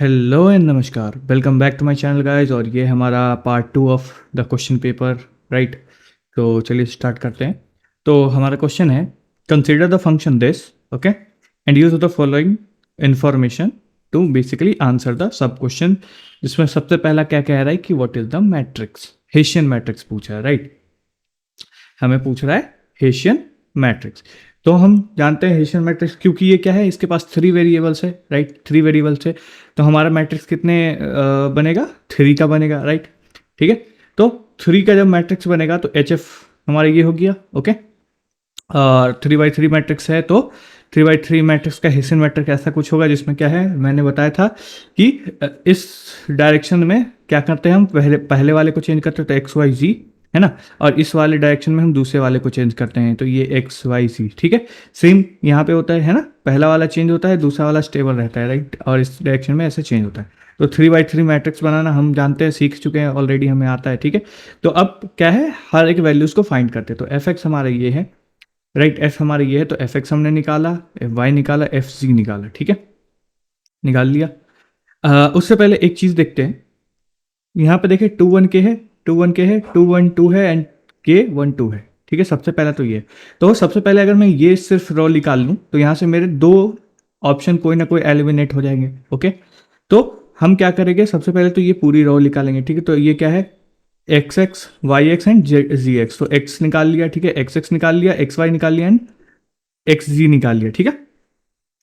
Hello and नमस्कार, welcome back to my channel guys. और ये हमारा part 2 of the question paper, right. तो चलिए स्टार्ट करते हैं। तो हमारा क्वेश्चन है, consider the function this, okay, and use the following information to basically answer the sub question. जिसमें सबसे पहला क्या कह रहा है कि what is the matrix, Hessian matrix पूछा है, राइट। हमें पूछ रहा है हेशियन मैट्रिक्स। तो हम जानते हैं हेशियन मैट्रिक्स, क्योंकि ये क्या है, इसके पास 3 वेरिएबल्स है, राइट। 3 वेरिएबल्स है, तो हमारा मैट्रिक्स कितने बनेगा, 3 का बनेगा, राइट। ठीक है। तो 3 का जब मैट्रिक्स बनेगा तो एच एफ हमारा ये हो गया, ओके। और 3 by 3 मैट्रिक्स है, तो 3 by 3 मैट्रिक्स का हेसियन मैट्रिक्स ऐसा कुछ होगा जिसमें क्या है, मैंने बताया था कि इस डायरेक्शन में क्या करते हैं हम, पहले पहले वाले को चेंज करते हैं तो एक्स वाई जी, है ना। और इस वाले डायरेक्शन में हम दूसरे वाले को चेंज करते हैं तो ये एक्स वाई सी, ठीक है। सेम यहाँ पे होता है ना, पहला वाला चेंज होता है, दूसरा वाला स्टेबल रहता है, राइट। और इस डायरेक्शन में ऐसे चेंज होता है। तो 3 by 3 मैट्रिक्स बनाना हम जानते हैं, सीख चुके हैं ऑलरेडी, हमें आता है, ठीक है। तो अब क्या है, हर एक वैल्यूज़ को फाइंड करते हैं। तो एफ एक्स हमारा ये है, राइट। एफ हमारा ये है, तो एफ एक्स हमने निकाला, एफ वाई निकाला, एफ जी निकाला, ठीक है, निकाल लिया। उससे पहले एक चीज़ देखते हैं, यहाँ पे देखिए 2 1 के है, 2 1 के है, 2 1 2 है एंड K 1 2 है, ठीक है। सबसे पहला तो ये है। तो सबसे पहले अगर मैं ये सिर्फ रो निकाल लूँ तो यहाँ से मेरे 2 ऑप्शन कोई ना कोई एलिमिनेट हो जाएंगे, ओके। तो हम क्या करेंगे, सबसे पहले तो ये पूरी रो निकालेंगे, ठीक है। तो ये क्या है, X X Y X and Z X. तो एक्स निकाल लिया, ठीक है, एक्स एक्स निकाल लिया, एक्स वाई निकाल लिया एंड एक्स जी निकाल लिया, ठीक है।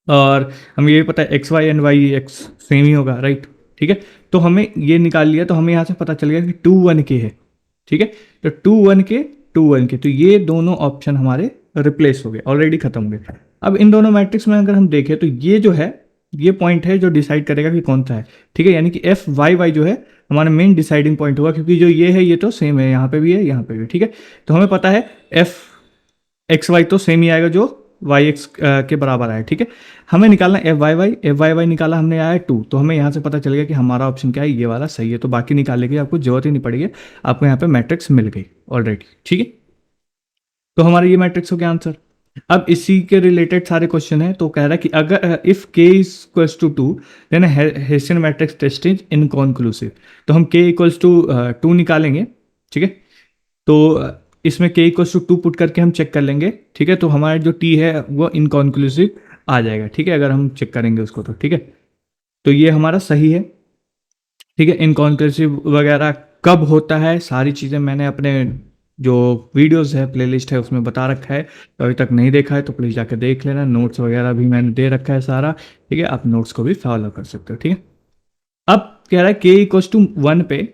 और हमें ये पता है X Y and Y X same ही होगा, राइट। ठीक है। तो हमें ये निकाल लिया, तो हमें यहाँ से पता चल गया कि 2 1 के है, ठीक है। तो 2 1 के तो ये दोनों ऑप्शन हमारे रिप्लेस हो गए, ऑलरेडी खत्म हो गए। अब इन दोनों मैट्रिक्स में अगर हम देखें तो ये जो है, ये पॉइंट है जो डिसाइड करेगा कि कौन सा है, ठीक है। यानी कि एफ वाई वाई जो है हमारा मेन डिसाइडिंग पॉइंट होगा, क्योंकि जो ये है ये तो सेम है, यहाँ पे भी है, यहाँ पे भी, ठीक है। तो हमें पता है एफ एक्स वाई तो सेम ही आएगा जो वाई एक्स के बराबर आया, ठीक है। हमें निकालना एफ वाई वाई निकाला हमने, आया 2। तो हमें यहाँ से पता चल गया कि हमारा ऑप्शन क्या है, ये वाला सही है। तो बाकी निकालने की आपको जरूरत ही नहीं पड़ेगी, आपको यहाँ पे मैट्रिक्स मिल गई ऑलरेडी, ठीक है। तो हमारा ये मैट्रिक्स हो गया आंसर। अब इसी के रिलेटेड सारे क्वेश्चन है। तो कह रहा है कि अगर if K equals to 2 then Hessian matrix test is inconclusive. तो हम के इक्वल्स टू 2 निकालेंगे, ठीक है। तो इसमें के इक्वल्स टू 2 पुट करके हम चेक कर लेंगे, ठीक है। तो हमारा जो टी है वो इनकॉन्क्लूसिव आ जाएगा, ठीक है, अगर हम चेक करेंगे उसको तो, ठीक है। तो ये हमारा सही है, ठीक है। इनकॉन्क्लूसिव वगैरह कब होता है, सारी चीज़ें मैंने अपने जो वीडियोस है, प्लेलिस्ट है, उसमें बता रखा है। तो अभी तक नहीं देखा है तो प्लीज़ जाकर देख लेना, नोट्स वगैरह भी मैंने दे रखा है सारा, ठीक है। आप नोट्स को भी फॉलो कर सकते हो, ठीक है। अब कह रहा है के इक्वल्स टू 1 पे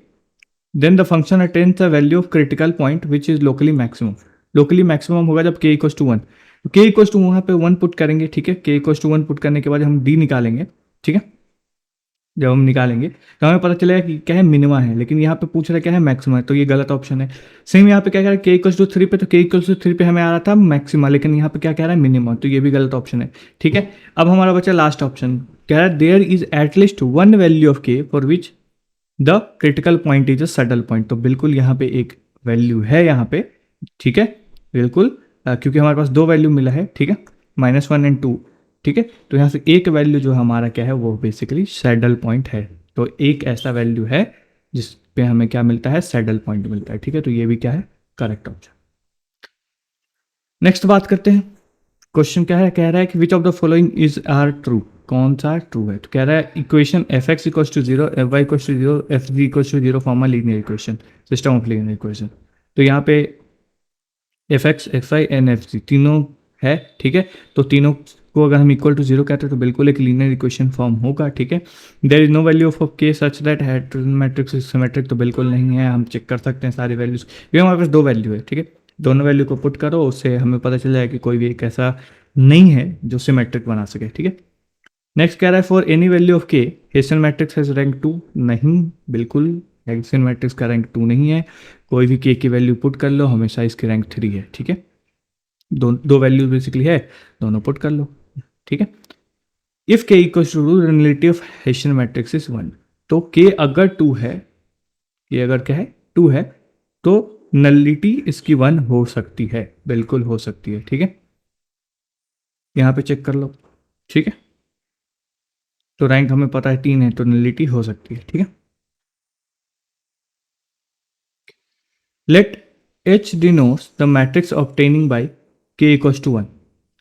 then the function attains the value of critical point which is locally maximum. Locally maximum होगा जब के इक्वल्स टू 1। तो के इक्वल्स टू वहाँ पे 1 पुट करेंगे, ठीक है। के इक्वल्स टू 1 पुट करने के बाद हम डी निकालेंगे, ठीक है। जब हम निकालेंगे तो हमें पता चलेगा कि क्या है, मिनिमा है, लेकिन यहाँ पे पूछ रहा है क्या है, मैक्सिमा है, तो ये गलत ऑप्शन है। सेम यहाँ पे क्या कह रहा है, के इक्वल्स टू 3 पे, तो के इक्वल्स टू 3 पे हमें आ रहा था मैक्सिमा, लेकिन यहाँ पे क्या कह रहा है, मिनिमा, तो ये भी गलत ऑप्शन है, ठीक है। अब हमारा बचा लास्ट ऑप्शन, कह रहा है there is at least 1 value of K for which the critical point is a saddle point. तो बिल्कुल यहाँ पे एक वैल्यू है यहाँ पे, ठीक है, बिल्कुल। क्योंकि हमारे पास 2 वैल्यू मिला है, ठीक है, -1 एंड 2, ठीक है। तो यहाँ से एक वैल्यू जो हमारा क्या है वो बेसिकली सैडल पॉइंट है। तो एक ऐसा वैल्यू है जिस पे हमें क्या मिलता है, सैडल पॉइंट मिलता है, ठीक है। तो ये भी क्या है, करेक्ट ऑप्शन। नेक्स्ट बात करते हैं, क्वेश्चन क्या है, कह रहा है कि which of the following is are true, कौन सा ट्रू है। तो कह रहा है equation F X equals to 0, F Y equals to 0, F Z equals to 0 form a linear equation, system of linear equation. तो यहाँ पे F X F I and F Z तीनों है, ठीक है। तो तीनों को अगर हम इक्वल टू 0 कहते हैं तो बिल्कुल एक लीनियर इक्वेशन फॉर्म होगा, ठीक है। There is no value of K such that heterogeneous matrix is symmetric. तो बिल्कुल नहीं है, हम चेक कर सकते हैं सारी वैल्यूज, क्योंकि हमारे पास 2 वैल्यू है, ठीक है। दोनों वैल्यू को पुट करो, उससे हमें पता चल जाएगा कि कोई भी एक ऐसा नहीं है जो सिमेट्रिक बना सके, ठीक है। नेक्स्ट कह रहा है फॉर एनी वैल्यू ऑफ के हेसियन मैट्रिक्स हैज रैंक 2। नहीं, बिल्कुल हेसियन मैट्रिक्स का रैंक 2 नहीं है। कोई भी के की वैल्यू पुट कर लो, हमेशा इसकी रैंक 3 है, ठीक है। दो वैल्यू बेसिकली है, दोनों पुट कर लो, ठीक है। If K equals to relative of Hessian matrix is 1। तो के अगर 2 है, ये अगर क्या है 2 है, तो नलिटी इसकी 1 हो सकती है, बिल्कुल हो सकती है, ठीक है। यहाँ पे चेक कर लो, ठीक है। तो रैंक हमें पता है 3 है, तो नलिटी हो सकती है, ठीक है। Let H denotes the matrix obtaining by K equals to 1।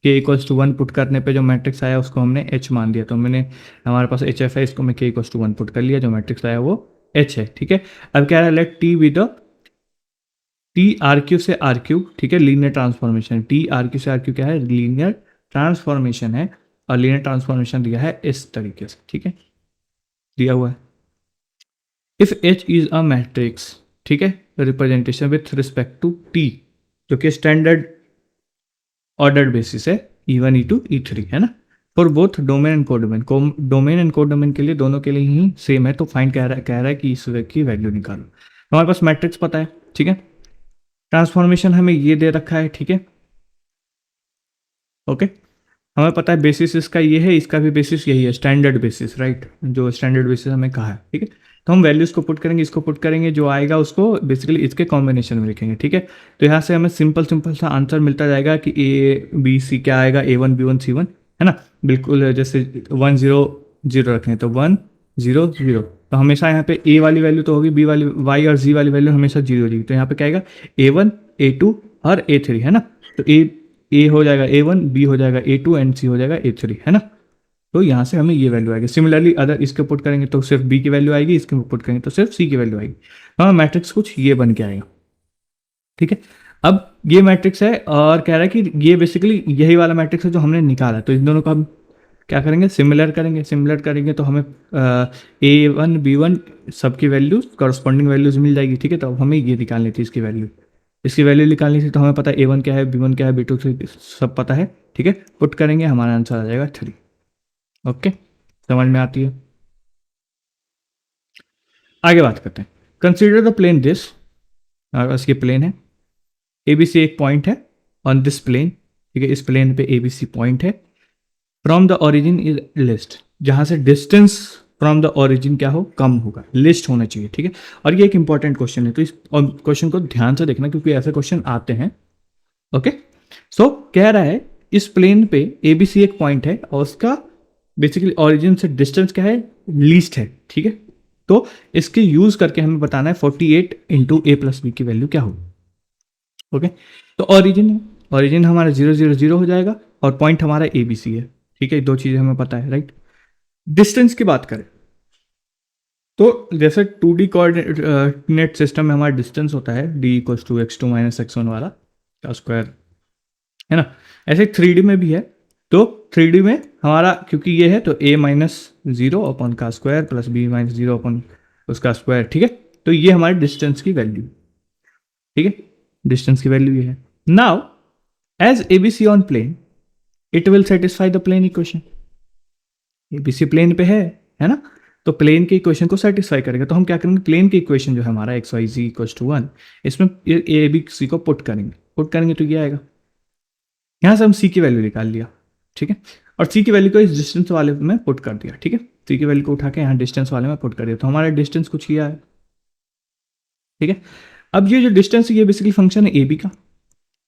K equals to 1 put करने पे जो मैट्रिक्स आया उसको हमने एच मान दिया, तो मैंने हमारे पास एच एफ है, इसको मैं के इक्वल्स टू 1 पुट कर लिया, जो मैट्रिक्स आया वो एच है, ठीक है। अब क्या है, let T be the T R Q से आर क्यू, ठीक है, linear transformation. T R Q से आर क्यू क्या है, लीनियर ट्रांसफॉर्मेशन है, और लीनियर ट्रांसफॉर्मेशन दिया है इस तरीके से, ठीक है, दिया हुआ है। If H is a matrix, ठीक है, representation with respect to T, जो कि स्टैंडर्ड ऑर्डर्ड बेसिस है, E1 E2 E3 है ना, for both domain and codomain. Domain and codomain के लिए दोनों के लिए ही सेम है, तो फाइंड कह रहा है कि इस की वैल्यू निकालो। हमारे पास मैट्रिक्स पता है, ठीक है, ट्रांसफॉर्मेशन हमें ये दे रखा है, ठीक है, ओके। हमें पता है बेसिस इसका ये है, इसका भी बेसिस यही है, स्टैंडर्ड बेसिस, राइट, जो स्टैंडर्ड बेसिस हमें कहा है, ठीक है। तो हम वैल्यूज को पुट करेंगे, इसको पुट करेंगे, जो आएगा उसको बेसिकली इसके कॉम्बिनेशन में लिखेंगे, ठीक है। तो यहाँ से हमें सिंपल सिंपल सा आंसर मिलता जाएगा कि ए बी सी क्या आएगा, A1 B1 C1, है ना, बिल्कुल जैसे 1 0 0 रखें तो 1 0 0, तो हमेशा यहाँ पे ए वाली वैल्यू तो होगी, बी वाली वाई और जी वाली वैल्यू हमेशा 0 हो जाएगी, तो यहाँ पे क्या आएगा A1 A2 और A3, है ना। तो ए हो जाएगा A1, बी हो जाएगा A2 एंड सी हो जाएगा A3, है ना। तो यहाँ से हमें ये वैल्यू आएगी। सिमिलरली अगर इसके पुट करेंगे तो सिर्फ बी की वैल्यू आएगी, इसके पुट करेंगे तो सिर्फ सी की वैल्यू आएगी। हाँ, मैट्रिक्स कुछ ये बन के आएगा, ठीक है। अब ये मैट्रिक्स है और कह रहा है कि ये बेसिकली यही वाला मैट्रिक्स है जो हमने निकाला, तो इन दोनों को हम क्या करेंगे, सिमिलर करेंगे। सिमिलर करेंगे तो हमें A1 B1 सबकी वैल्यूज करस्पॉन्डिंग वैल्यूज मिल जाएगी, ठीक है। तो अब हमें ये निकालनी थी इसकी वैल्यू, इसकी वैल्यू निकालनी थी, तो हमें पता है A1 क्या है, B1 क्या है, B2 सब पता है, ठीक है। पुट करेंगे, हमारा आंसर आ जाएगा 3। ओके, समझ में आती है। आगे बात करते हैं। कंसिडर द प्लेन दिस, हमारे पास ये प्लेन है, ABC एक पॉइंट है ऑन दिस प्लेन, ठीक है, इस प्लेन पे ABC पॉइंट है। From the origin is list, जहां से डिस्टेंस फ्रॉम द ओरिजिन क्या हो, कम होगा, लिस्ट होना चाहिए, ठीक है। और ये एक इंपॉर्टेंट क्वेश्चन है, तो इस क्वेश्चन को ध्यान से देखना क्योंकि ऐसे क्वेश्चन आते हैं, ओके। सो कह रहा है इस प्लेन पे ABC एक पॉइंट है और उसका बेसिकली ओरिजिन से डिस्टेंस क्या है, लीस्ट है, ठीक है। तो इसके यूज करके हमें बताना है 48 इंटू A प्लस बी की वैल्यू क्या होगी, ओके। तो ओरिजिन है, ओरिजिन हमारा 0 0 0 हो जाएगा और पॉइंट हमारा ABC है, ठीक है, दो चीजें हमें पता है, राइट। डिस्टेंस की बात करें तो जैसे 2D कोऑर्डिनेट सिस्टम में हमारा डिस्टेंस होता है D equals to x2 minus x1 वाला का स्क्वायर, है ना, ऐसे 3D में भी है। तो 3D में हमारा क्योंकि ये है तो a माइनस 0 अपॉन का square plus b minus 0 upon उसका स्क्वायर, ठीक है। तो ये हमारे डिस्टेंस की वैल्यू, ठीक है, डिस्टेंस की वैल्यू ये है। Now as ABC on plane it will satisfy the plane equation, ABC plane पे है ना, तो प्लेन के इक्वेशन को सेटिस्फाई करेगा। तो हम क्या करेंगे, प्लेन की इक्वेशन जो है हमारा X Y Z equal to 1, इसमें ABC को पुट करेंगे तो ये आएगा। यहाँ से हम C की वैल्यू निकाल लिया, ठीक है, और C की वैल्यू को इस डिस्टेंस वाले में पुट कर दिया, ठीक है। C की वैल्यू को उठा के यहाँ डिस्टेंस वाले में पुट कर दिया, तो हमारा डिस्टेंस कुछ किया है, ठीक है। अब ये जो डिस्टेंस है ये बेसिकली फंक्शन है AB का,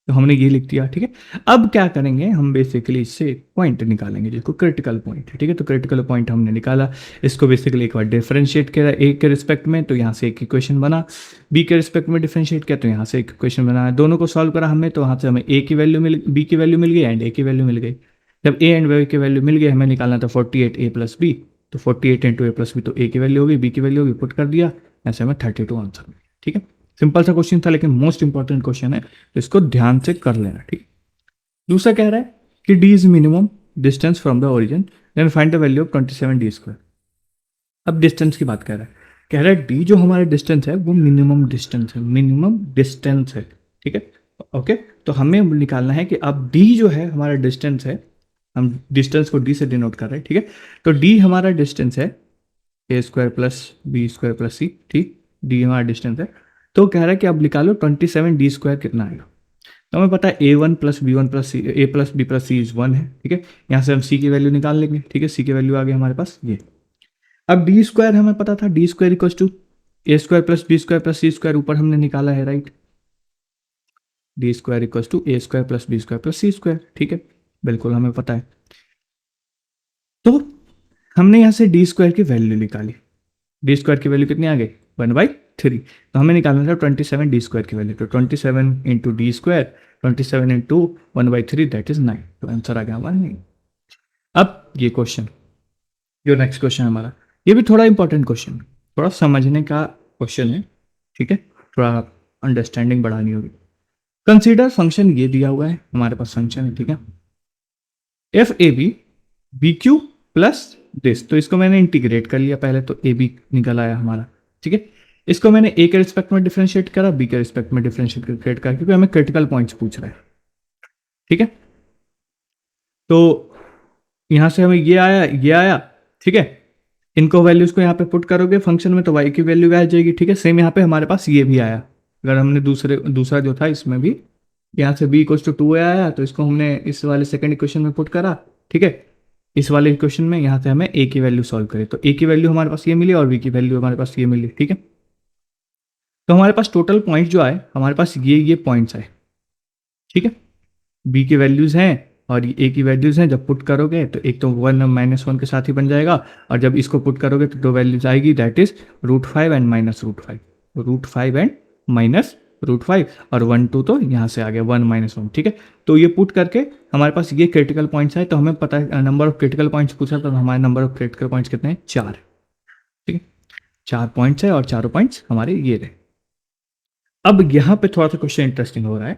तो हमने ये लिख दिया, ठीक है। अब क्या करेंगे, हम बेसिकली इससे पॉइंट निकालेंगे जिसको क्रिटिकल पॉइंट है, ठीक है। तो क्रिटिकल पॉइंट हमने निकाला, इसको बेसिकली एक बार डिफरेंशिएट किया ए के रिस्पेक्ट में, तो यहाँ से एक इक्वेशन बना, बी के रिस्पेक्ट में डिफरेंशिएट किया तो यहाँ से एक इक्वेशन बना, दोनों को सॉल्व करा हमने, तो वहाँ से हमें ए की वैल्यू मिल, बी की वैल्यू मिल गई एंड ए की वैल्यू मिल गई। जब ए एंड बी की वैल्यू मिल गई, हमें निकालना था 48 A प्लस बी, तो 48 इंटू A प्लस बी, तो ए की वैल्यू होगी, बी की वैल्यू होगी, पुट कर दिया, ऐसे हमें 32 आंसर मिला, ठीक है। सिंपल सा क्वेश्चन था लेकिन मोस्ट इंपॉर्टेंट क्वेश्चन है, तो इसको ध्यान से कर लेना, ठीक है। दूसरा कह रहा है कि D is minimum distance from the origin, then find the value of 27D²। अब डिस्टेंस की बात कर रहा है, कह रहा है D जो हमारा डिस्टेंस है वो मिनिमम डिस्टेंस है, मिनिमम डिस्टेंस है, ठीक है, ओके। तो हमें निकालना है कि अब D जो है हमारा डिस्टेंस है, हम डिस्टेंस को D से डिनोट कर रहे हैं, ठीक है। तो D हमारा डिस्टेंस है A² plus B² plus C, ठीक, D हमारा डिस्टेंस है। तो कह रहा है कि अब निकालो 27D² कितना आएगा। तो हमें पता है A1 plus B1 plus C, A plus B plus C is 1 है, ठीक है। यहाँ से हम C की वैल्यू निकाल लेंगे, ठीक है, C की वैल्यू आ गई हमारे पास ये। अब D² हमें पता था, D² equal to A² plus B² plus C² ऊपर हमने निकाला है, right. D² equal to A² plus B² plus C², ठीक है, बिल्कुल हमें पता है। तो हमने यहाँ से डी स्क्वायर की वैल्यू निकाली, डी स्क्वायर की वैल्यू कितनी आ गई 1/3, तो हमें निकालना था 27 डी स्क्वायर की वैल्यू, तो 27 into D square 27 into 1/3 that is 9, तो आंसर आ गया हमारा 9। अब ये क्वेश्चन, जो नेक्स्ट क्वेश्चन हमारा, ये भी थोड़ा इंपॉर्टेंट क्वेश्चन, थोड़ा समझने का क्वेश्चन है, ठीक है, थोड़ा अंडरस्टैंडिंग बढ़ानी होगी। कंसीडर फंक्शन ये दिया हुआ है हमारे पास, फंक्शन है, ठीक है, f a b b q plus this, तो इसको मैंने इंटीग्रेट कर लिया पहले, तो ए बी निकल आया हमारा, ठीक है। इसको मैंने ए के रिस्पेक्ट में डिफरेंशिएट करा, बी के रिस्पेक्ट में डिफरेंशिएट करा, क्योंकि हमें क्रिटिकल पॉइंट्स पूछ रहा है, ठीक है। तो यहां से हमें ये आया, ठीक है, इनको वैल्यूज को यहाँ पे पुट करोगे फंक्शन में तो y की वैल्यू आ जाएगी, ठीक है। सेम यहाँ पे हमारे पास ये भी आया, अगर हमने दूसरा जो था इसमें भी यहाँ से b इक्वल्स टू 2 आया, तो इसको हमने इस वाले सेकंड इक्वेशन में पुट करा, ठीक है। इस वाले इक्वेशन में यहाँ से हमें a की वैल्यू सॉल्व करे, तो a की वैल्यू हमारे पास ये मिली और b की वैल्यू हमारे पास ये मिली, ठीक है। तो हमारे पास टोटल पॉइंट जो आए हमारे पास ये पॉइंट्स आए, ठीक है। b की वैल्यूज हैं और ए की वैल्यूज हैं, जब पुट करोगे तो एक तो 1 के साथ ही बन जाएगा, और जब इसको पुट करोगे तो दो वैल्यूज आएगी, दैट इज √5 एंड -√5, √5 एंड -√5, और 1 2 तो यहाँ से आ गया 1 -1, ठीक है। तो ये पुट करके हमारे पास ये क्रिटिकल पॉइंट्स आए, तो हमें पता है नंबर ऑफ क्रिटिकल पॉइंट्स पूछा, तो हमारे नंबर ऑफ क्रिटिकल पॉइंट्स कितने हैं 4, ठीक है, 4 पॉइंट्स है और चारों पॉइंट्स हमारे ये रहे। अब यहाँ पे थोड़ा सा क्वेश्चन इंटरेस्टिंग हो रहा है,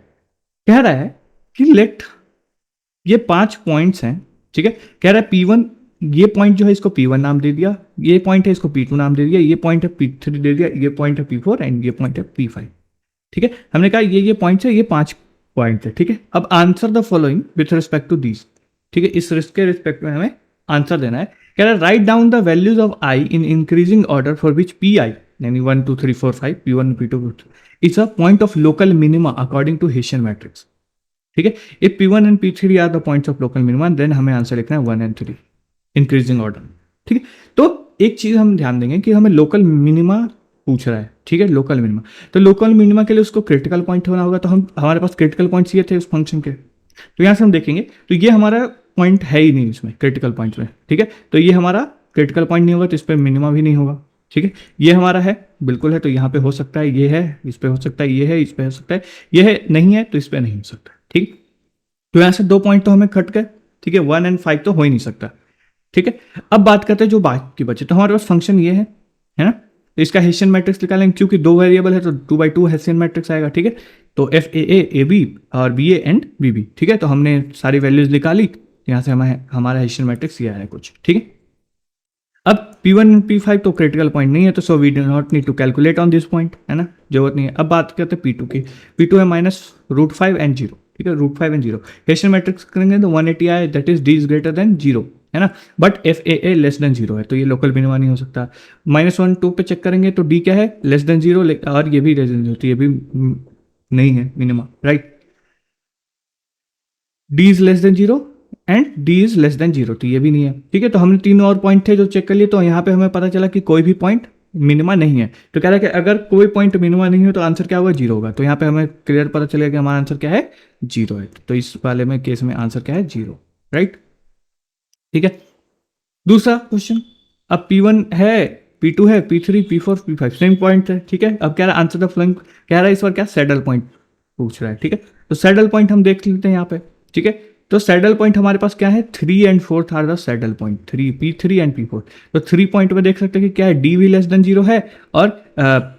कह रहा है कि लेट ये 5 पॉइंट्स हैं, ठीक है, कह रहा है P1, ये पॉइंट जो है इसको P1 नाम दे दिया, ये पॉइंट है इसको P2 नाम दे दिया, ये पॉइंट है P3 दे दिया, ये पॉइंट है P4 एंड ये पॉइंट है P5, ठीक है। हमने कहा ये पॉइंट्स है, ये 5 पॉइंट है, ठीक है। अब answer the following with respect to these, ठीक है, इस रिस्क के रिस्पेक्ट में हमें आंसर देना है। कह रहा है right down the values of I in increasing order for which P I, यानी 1 2 3 4 5 P1 P2 is a point of local minima according to Hessian matrix, ठीक है। If P1 and P3 are the points of local minima, then हमें answer लिखना है 1 and 3 increasing order, ठीक है। तो एक चीज हम ध्यान देंगे कि हमें लोकल मिनिमा पूछ रहा है, ठीक है, लोकल मिनिमा, तो लोकल मिनिमा के लिए उसको क्रिटिकल पॉइंट होना होगा, तो हमारे पास क्रिटिकल पॉइंट्स ये थे उस फंक्शन के, तो यहाँ से हम देखेंगे तो ये हमारा पॉइंट है ही नहीं इसमें क्रिटिकल पॉइंट में, ठीक है, तो ये हमारा क्रिटिकल पॉइंट नहीं होगा, तो इस पर मिनिमा भी नहीं होगा, ठीक है। ये हमारा है बिल्कुल है, तो यहाँ पे हो सकता है, ये है इस पे हो सकता है, ये है इस पे हो सकता है, ये है नहीं है तो इस पे नहीं हो सकता, ठीक। तो यहाँ से 2 पॉइंट तो हमें खट गए, ठीक है, 1 एंड 5 तो हो ही नहीं सकता, ठीक है। अब बात करते हैं जो बाकी बचे, तो हमारे पास फंक्शन ये है ना, तो इसका हेशियन मैट्रिक्स निकालेंगे, क्योंकि 2 वेरिएबल है तो 2/2 हेशियन मैट्रिक्स आएगा, ठीक है। तो FAA AB और BA एंड BB, ठीक है, तो हमने सारी वैल्यूज निकाली, यहाँ से हमारा हेशियन मैट्रिक्स ये आया कुछ, ठीक है। अब P1 एंड P5 तो क्रिटिकल पॉइंट नहीं है, तो so we do not need to calculate on this point, है ना, जरूरत नहीं है। अब बात करते हैं P2 की, P2 है -√5 एंड 0, ठीक है, √5 एंड 0, हेशियन मैट्रिक्स करेंगे तो 180 आए, that is D is greater than 0, है ना, बट FAA लेस देन 0 है, तो ये लोकल मिनिमा नहीं हो सकता। -1 2 पे चेक करेंगे तो D क्या है लेस देन 0, और ये भी लेस देन 0, तो ये भी नहीं है minima, right. D is less than 0 and D is less than 0, तो ये भी नहीं है, ठीक है। तो हमने 3 और पॉइंट थे जो चेक कर लिए, तो यहाँ पे हमें पता चला कि कोई भी पॉइंट मिनिमा नहीं है, तो कह रहा है कि अगर कोई पॉइंट मिनिमा नहीं हो तो आंसर क्या होगा 0 होगा, तो यहाँ पे हमें क्लियर पता चलेगा कि हमारा आंसर क्या है 0 है, तो इस वाले में केस में आंसर क्या है 0, राइट, ठीक है। दूसरा क्वेश्चन, अब P1 है, P2 है, P3 P4 P5 same point है, ठीक है। अब कह रहा है आंसर द फॉलोइंग, कह रहा है इस बार क्या सैडल पॉइंट पूछ रहा है, ठीक है। तो सैडल पॉइंट हम देख लेते हैं यहाँ पे, ठीक है। तो सैडल पॉइंट हमारे पास क्या है 3 and 4 are the saddle point, 3 P3 and P4, तो 3 पॉइंट में देख सकते हैं कि क्या है D भी लेस देन 0 है, और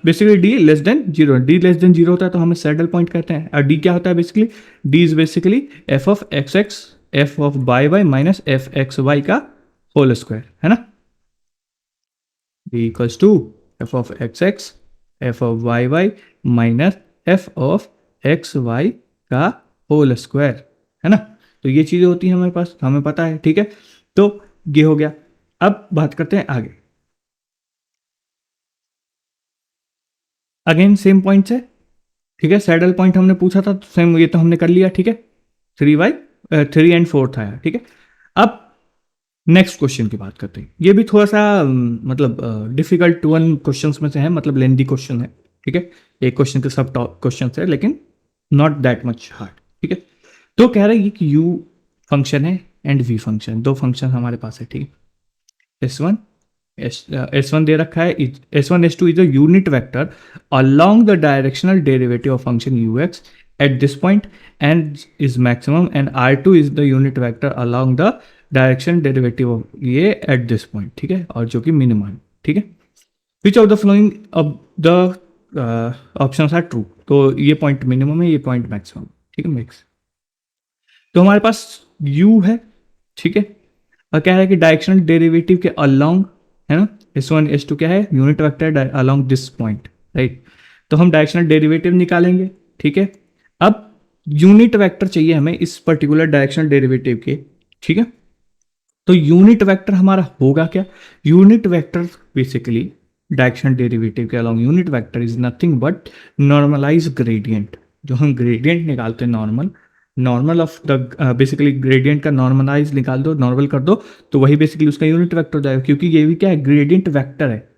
basically D less than 0, D less than 0 होता है तो हमें सैडल पॉइंट कहते हैं, और D क्या होता है basically, D is basically f of xx f of y minus fxy का होल स्क्वायर, है ना, D equals to f of xx f of y minus f of xy का होल स्क्वायर, है ना। तो ये चीजें होती हैं हमारे पास, हमें पता है, ठीक है। तो ये हो गया। अब बात करते हैं आगे, अगेन सेम पॉइंट्स है, ठीक है, सैडल पॉइंट हमने पूछा था, तो सेम ये तो हमने कर लिया, ठीक है, 3 एंड 4 था, ठीक है। अब नेक्स्ट क्वेश्चन की बात करते हैं, ये भी थोड़ा सा मतलब डिफिकल्ट वन क्वेश्चंस में से है, मतलब लेंदी क्वेश्चन है, ठीक है, एक क्वेश्चन के सब क्वेश्चन है, लेकिन नॉट दैट मच हार्ड, ठीक है। तो कह रहा है कि U फंक्शन है एंड V फंक्शन, दो फंक्शन हमारे पास है, ठीक है। S1 S1 दे रखा है, S1 S2 is a unit vector along the directional derivative of function ux at this point and is maximum, and R2 is the unit vector along the direction derivative of ये at this point, ठीक है, और जो कि minimum है, ठीक है। Which of the following of the options are true, तो ये पॉइंट मिनिमम है, ये पॉइंट मैक्सिमम, ठीक है, मिक्स। तो हमारे पास u है, ठीक है, और कह रहा है कि डायरेक्शनल डेरिवेटिव के अलोंग, है ना, S1 S2 क्या है, unit vector along this point, right. तो हम डायरेक्शनल डेरिवेटिव निकालेंगे, ठीक है। अब यूनिट वेक्टर चाहिए हमें इस पर्टिकुलर डायरेक्शनल डेरिवेटिव के, ठीक है। तो यूनिट वेक्टर हमारा होगा क्या, unit vector basically directional derivative के along unit vector is nothing but normalize gradient. जो हम ग्रेडियंट निकालते हैं normal of the basically gradient का नॉर्मलाइज निकाल दो, नॉर्मल कर दो, तो वही बेसिकली उसका यूनिट वेक्टर हो जाएगा, क्योंकि ये भी क्या है, ग्रेडियंट वेक्टर है,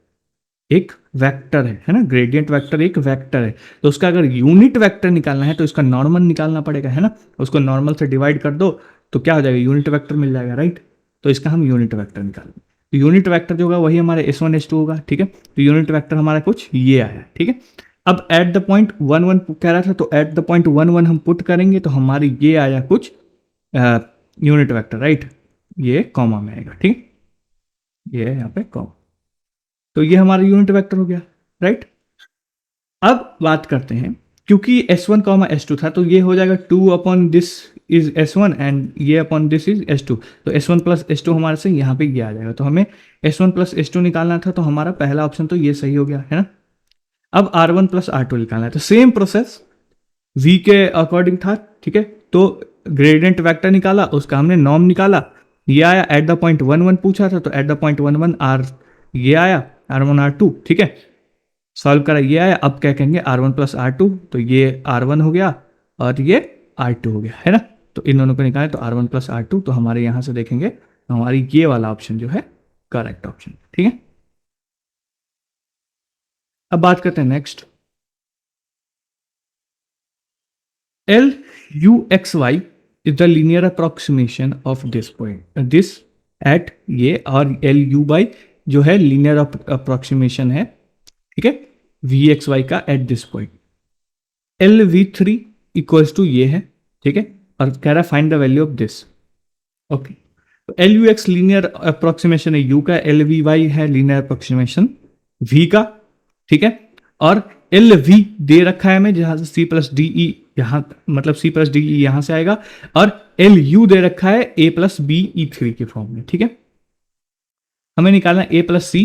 एक वेक्टर है ना, ग्रेडियंट वेक्टर एक वेक्टर है। तो उसका अगर यूनिट वेक्टर निकालना है तो इसका नॉर्मल निकालना पड़ेगा, है ना, उसको नॉर्मल से डिवाइड कर दो तो क्या हो जाएगा, यूनिट वेक्टर मिल जाएगा, राइट। तो इसका हम यूनिट वेक्टर निकालेंगे, तो यूनिट वेक्टर जो होगा वही हमारे S1 S2 होगा, ठीक है। तो यूनिट वेक्टर हमारा कुछ ये आया, ठीक है। अब एट द पॉइंट 1 1 कह रहा था, तो एट द पॉइंट 1 1 हम पुट करेंगे तो हमारी ये आया कुछ यूनिट वेक्टर, राइट, ये कॉमा में आएगा, ठीक, ये है यहाँ पे कॉमा, तो ये हमारा यूनिट वेक्टर हो गया, राइट। अब बात करते हैं, क्योंकि S1 कॉमा S2 था तो ये हो जाएगा 2 upon this is S1 and ये अपॉन दिस इज S2, तो S1 प्लस S2 हमारे से यहाँ पे ये आ जाएगा, तो हमें S1 प्लस S2 निकालना था, तो हमारा पहला ऑप्शन तो ये सही हो गया, है ना। अब R1 प्लस R2 निकालना है, तो सेम प्रोसेस V के अकॉर्डिंग था, ठीक है। तो ग्रेडियंट वेक्टर निकाला, उसका हमने नॉर्म निकाला, ये आया एट द पॉइंट 1 1 पूछा था, तो एट द पॉइंट 1 1 R ये आया R1 R2, ठीक है, सॉल्व करा ये आया। अब क्या कहेंगे R1 प्लस R2, तो ये R1 हो गया और ये R2 हो गया, है ना। तो इन दोनों को निकालें तो R1 प्लस R2, तो हमारे यहाँ से देखेंगे तो हमारी ये वाला ऑप्शन जो है करेक्ट ऑप्शन, ठीक है। अब बात करते हैं next, L U X Y is the linear approximation of this point, this at ये, और L U by जो है लीनियर अप्रोक्सीमेशन है, ठीक है, वी एक्स वाई का at this point. L V three equals to ये है, ठीक है, और कह रहा है find the value of this, okay. तो L U X linear approximation है यू का, एल वी वाई है लीनियर अप्रोक्सीमेशन वी का, ठीक है। और एल वी दे रखा है हमें, जहां से सी प्लस डी ई यहाँ, मतलब सी प्लस डी ई यहां से आएगा, और एल यू दे रखा है A plus B E three के फॉर्म में, ठीक है। हमें निकालना A plus C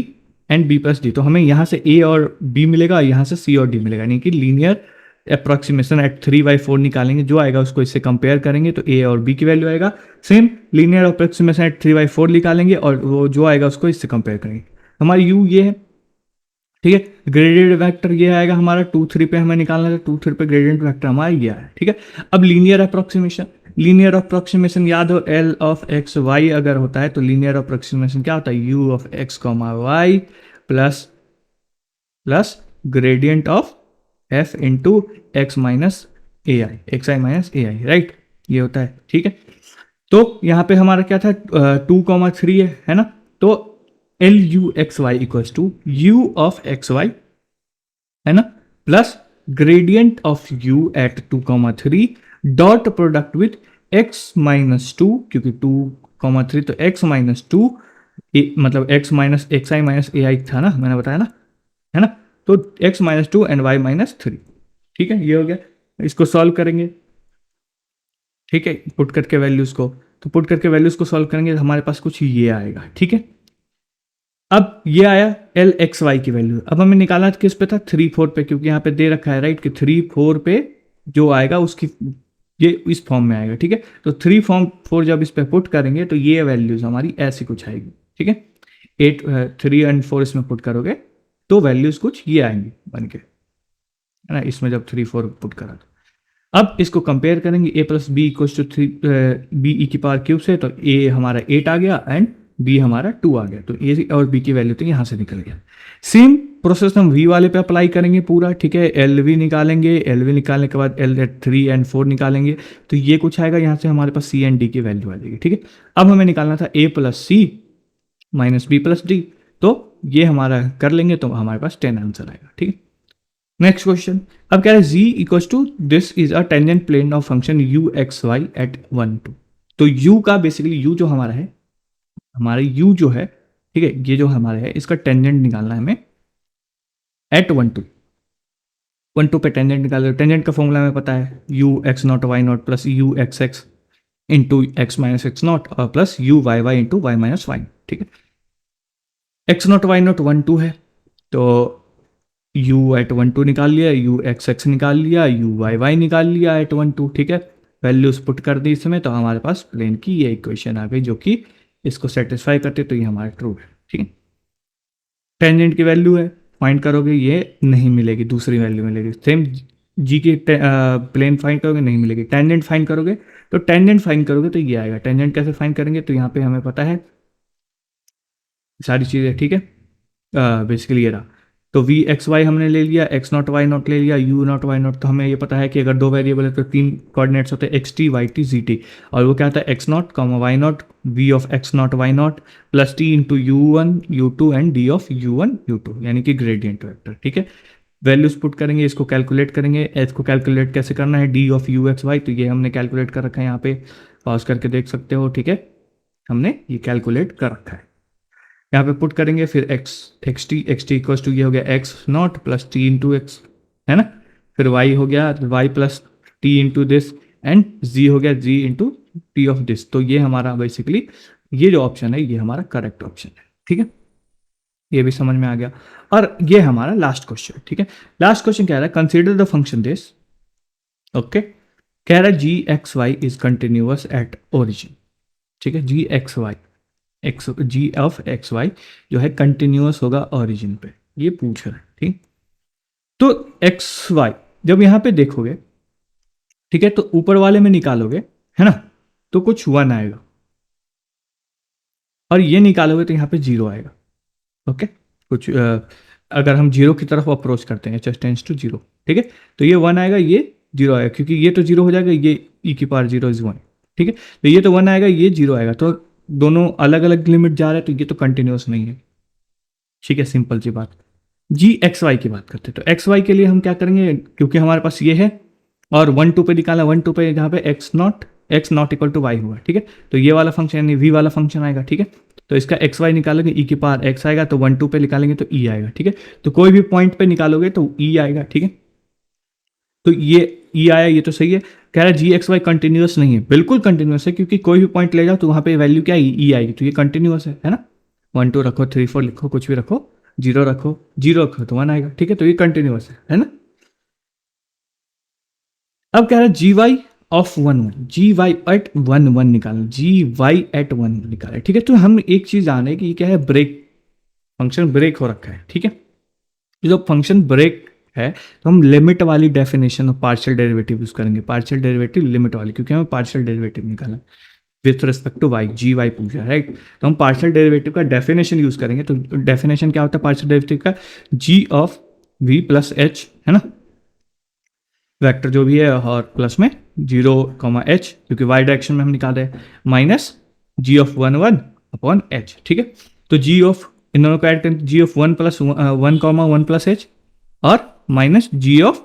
and B plus D, तो हमें यहाँ से ए और बी मिलेगा, यहाँ से सी और डी मिलेगा, यानी कि लीनियर अप्रोक्सीमेशन एट 3/4 निकालेंगे, जो आएगा उसको इससे कंपेयर करेंगे तो ए और बी की वैल्यू आएगा। सेम लीनियर अप्रोक्सीमेशन एट 3/4 निकालेंगे और वो जो आएगा उसको इससे कंपेयर करेंगे। हमारी यू ये है, ठीक है, ग्रेडियंट वेक्टर ये आएगा हमारा 2 3 पे हमें निकालना है, 2 3 पे ग्रेडियंट वेक्टर हमारा ये आया, ठीक है। अब लीनियर अप्रोक्सीमेशन याद हो, एल ऑफ एक्स वाई अगर होता है तो लीनियर अप्रोक्सीमेशन क्या होता है, u of x comma y plus gradient of f into x minus a i, x i minus a i, right, ये होता है, ठीक है। तो यहाँ पे हमारा क्या था 2,3 है ना, तो L U x y equals to u of x y, है ना, plus gradient of u at 2,3 dot product with x minus 2, क्योंकि 2,3 तो एक्स माइनस 2 मतलब x minus x i minus a i था ना, मैंने बताया ना, है ना। तो x minus 2 and y minus 3, ठीक है, ये हो गया। इसको सॉल्व करेंगे, ठीक है, पुट करके वैल्यूज को, तो पुट करके वैल्यूज को सॉल्व करेंगे तो हमारे पास कुछ ये आएगा, ठीक है। अब ये आया एल एक्स वाई की वैल्यू, अब हमें निकालना किस पे था, 3 4 पे, क्योंकि यहाँ पे दे रखा है, राइट, कि 3 4 पे जो आएगा उसकी ये इस फॉर्म में आएगा, ठीक है। तो 3 4 जब इस पे पुट करेंगे तो ये वैल्यूज हमारी ऐसी कुछ आएगी, ठीक है। 8 3 एंड 4 इसमें पुट करोगे तो वैल्यूज कुछ ये आएंगी बन के, है ना, इसमें जब 3 4 पुट करा तो। अब इसको कंपेयर करेंगे, A plus B equals to 3 B E की पावर क्यूब से, तो ए हमारा 8 आ गया एंड बी हमारा 2 आ गया, तो ए और बी की वैल्यू तो यहाँ से निकल गया। सेम प्रोसेस हम वी वाले पे अप्लाई करेंगे पूरा, ठीक है। एल वी निकालेंगे, एल वी निकालने के बाद एल एट 3 एंड 4 निकालेंगे, तो ये कुछ आएगा, यहाँ से हमारे पास सी एंड डी की वैल्यू आ जाएगी, ठीक है। अब हमें निकालना था ए प्लस सी माइनस बी प्लस डी। तो ये हमारा कर लेंगे तो हमारे पास 10 आंसर आएगा। ठीक है, नेक्स्ट क्वेश्चन। अब कह रहे हैं z equals to this is a tangent plane of function u x y at 1 2। तो u का बेसिकली u जो हमारा है, हमारे u जो है, ठीक है, ये जो हमारा है इसका टेंजेंट निकालना है हमें एट 1 2 पे टेंजेंट निकाल। टेंजेंट का फॉर्मूला हमें पता है, U X not why not plus U X X into x minus X not और plus U Y Y into Y minus Y. ठीक है, एक्स नॉट वाई नॉट 1 2 है तो u एट 1 2 निकाल लिया, यू एक्स एक्स निकाल लिया, you Y Y निकाल लिया एट 1 2। ठीक है, वैल्यूज पुट कर दी इसमें तो हमारे पास प्लेन की ये इक्वेशन आ गई जो कि इसको सेटिस्फाई करते, तो ये हमारा ट्रू है। ठीक है, टेंजेंट की वैल्यू है, फाइंड करोगे ये नहीं मिलेगी, दूसरी वैल्यू मिलेगी। सेम जी की प्लेन फाइंड करोगे नहीं मिलेगी, टेंजेंट फाइंड करोगे तो टेंजेंट फाइंड करोगे तो ये आएगा। टेंजेंट कैसे फाइंड करेंगे, तो यहाँ पे हमें पता है सारी चीज़ें। ठीक है, बेसिकली ये रहा, तो वी एक्स वाई हमने ले लिया, एक्स नॉट वाई नॉट ले लिया, यू नॉट वाई नॉट। तो हमें ये पता है कि अगर दो वेरिएबल है तो 3 कोऑर्डिनेट्स होते हैं, x t y t g t. और वो क्या होता है, x naught comma y naught v of x not why not plus T into U1 U2 and d of U1 U2, यानी कि ग्रेडियंट वेक्टर। ठीक है, वैल्यूज पुट करेंगे, इसको कैलकुलेट करेंगे। इसको कैलकुलेट कैसे करना है, d of u x y, तो ये हमने कैलकुलेट कर रखा है, यहाँ पे पॉज करके देख सकते हो। ठीक है, हमने ये कैलकुलेट कर रखा है, यहाँ पे पुट करेंगे। फिर एक्स टी इक्वल्स टू ये हो गया X not plus T into X, है ना। फिर वाई हो गया Y plus T into this and G हो गया G into T of this. तो ये हमारा बेसिकली ये जो ऑप्शन है ये हमारा करेक्ट ऑप्शन है। ठीक है, ये भी समझ में आ गया। और ये हमारा लास्ट क्वेश्चन। ठीक है, लास्ट क्वेश्चन कह रहा है consider the function this. Okay, कह रहा है G X Y is continuous at origin. ठीक है, G X Y X G of x Y जो है कंटिन्यूअस होगा ओरिजिन पे, ये पूछ रहा है। ठीक, तो एक्स वाई जब यहां पे देखोगे, ठीक है, तो ऊपर वाले में निकालोगे, है ना, तो कुछ 1 आएगा, और ये निकालोगे तो यहां पे 0 आएगा। ओके, कुछ अगर हम 0 की तरफ अप्रोच करते हैं, एच टेंस टू 0, ठीक है, तो ये 1 आएगा, ये 0 आएगा, क्योंकि ये तो 0 हो जाएगा, ये ई की पावर 0 इज 1। ठीक है, तो ये तो 1 आएगा, ये 0 आएगा, तो दोनों अलग अलग लिमिट जा रहे हैं, तो ये तो कंटिन्यूअस नहीं है। ठीक है, सिंपल सी बात। जी एक्स वाई की बात करते हैं, तो एक्स वाई के लिए हम क्या करेंगे, क्योंकि हमारे पास ये है और 1 2 पे निकाला, 1 2 पे जहाँ पे x naught equal to y हुआ। ठीक है, तो ये वाला फंक्शन यानी वी वाला फंक्शन आएगा। ठीक है, तो इसका एक्स वाई निकालोगे, ई की पावर एक्स आएगा, तो 1 2 पे निकालेंगे तो ई आएगा। ठीक है, तो कोई भी पॉइंट पे निकालोगे तो ई आएगा। ठीक है, तो ये ई आया, ये तो सही है। कह रहा है जी एक्स वाई कंटिन्यूअस नहीं है, बिल्कुल कंटिन्यूअस है, क्योंकि कोई भी पॉइंट ले जाओ तो वहाँ पे वैल्यू क्या ई आएगी, तो ये कंटिन्यूअस है ना। 1 2 रखो, 3 4 लिखो, कुछ भी रखो, 0 रखो, 0 रखो तो 1 आएगा। ठीक है, तो ये कंटिन्यूअस है ना। अब कह रहा है G Y of 1 1, G Y at 1 1 निकालना, जी वाई एट 1 निकालें। ठीक है, तो हम एक चीज जाने कि क्या है, ब्रेक फंक्शन ब्रेक हो रखा है। ठीक है, जो फंक्शन ब्रेक है तो हम लिमिट वाली definition of partial derivative use करेंगे, पार्शियल डेरिवेटिव लिमिट वाली, क्योंकि हमें पार्शियल डेरिवेटिव निकालना है with respect to y, g y पूछा, राइट। तो हम पार्शियल डेरिवेटिव का डेफिनेशन यूज करेंगे। तो डेफिनेशन क्या होता है पार्शियल डेरिवेटिव का, g of v plus h, है ना, वेक्टर जो भी है, और प्लस में 0 एच, क्योंकि वाई डायरेक्शन में हम निकाल रहे हैं, minus g of 1 1 upon h. ठीक है, तो जी ऑफ इन दोनों को ऐड करें, g of 1 plus 1 plus h और minus g of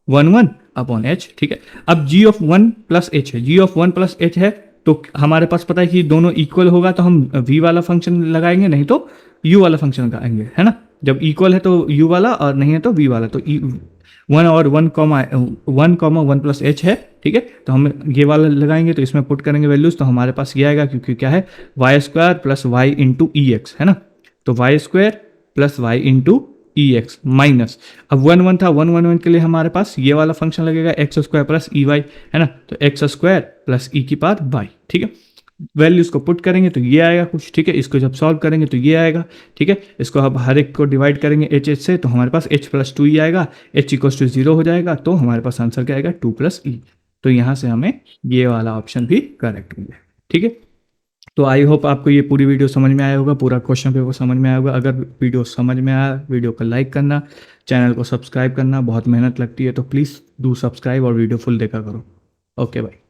1 1 upon h. ठीक है, अब जी ऑफ 1 प्लस एच है, जी ऑफ 1 प्लस एच है, तो हमारे पास पता है कि दोनों इक्वल होगा तो हम v वाला फंक्शन लगाएंगे, नहीं तो u वाला फंक्शन लगाएंगे, है ना। जब इक्वल है तो u वाला और नहीं है तो v वाला, तो 1 और 1 प्लस एच है। ठीक है, तो हम ये वाला लगाएंगे, तो इसमें पुट करेंगे वैल्यूज, तो हमारे पास ये आएगा, क्योंकि क्या है, Y square plus Y into E X, है ना, तो Y square plus Y into E X minus, अब 1 1 था, 1 1 1 के लिए हमारे पास ये वाला फंक्शन लगेगा, x square plus e y, है ना, तो एक्स स्क्वायर प्लस ई की पावर वाई। ठीक है, वैल्यूज को पुट करेंगे तो ये आएगा कुछ। ठीक है, इसको जब सॉल्व करेंगे तो ये आएगा। ठीक है, इसको अब हर एक को डिवाइड करेंगे एच एच से, तो हमारे पास एच प्लस 2 ई आएगा, एच इक्वल्स टू 0 हो जाएगा, तो हमारे पास आंसर क्या आएगा, 2 प्लस ई। तो यहाँ से हमें ये वाला ऑप्शन भी करेक्ट मिल गया। ठीक है, तो आई होप आपको ये पूरी वीडियो समझ में आया होगा, पूरा क्वेश्चन पेपर समझ में आया होगा। अगर वीडियो समझ में आया, वीडियो को लाइक करना, चैनल को सब्सक्राइब करना, बहुत मेहनत लगती है, तो प्लीज़ डू सब्सक्राइब और वीडियो फुल देखा करो। Okay bye.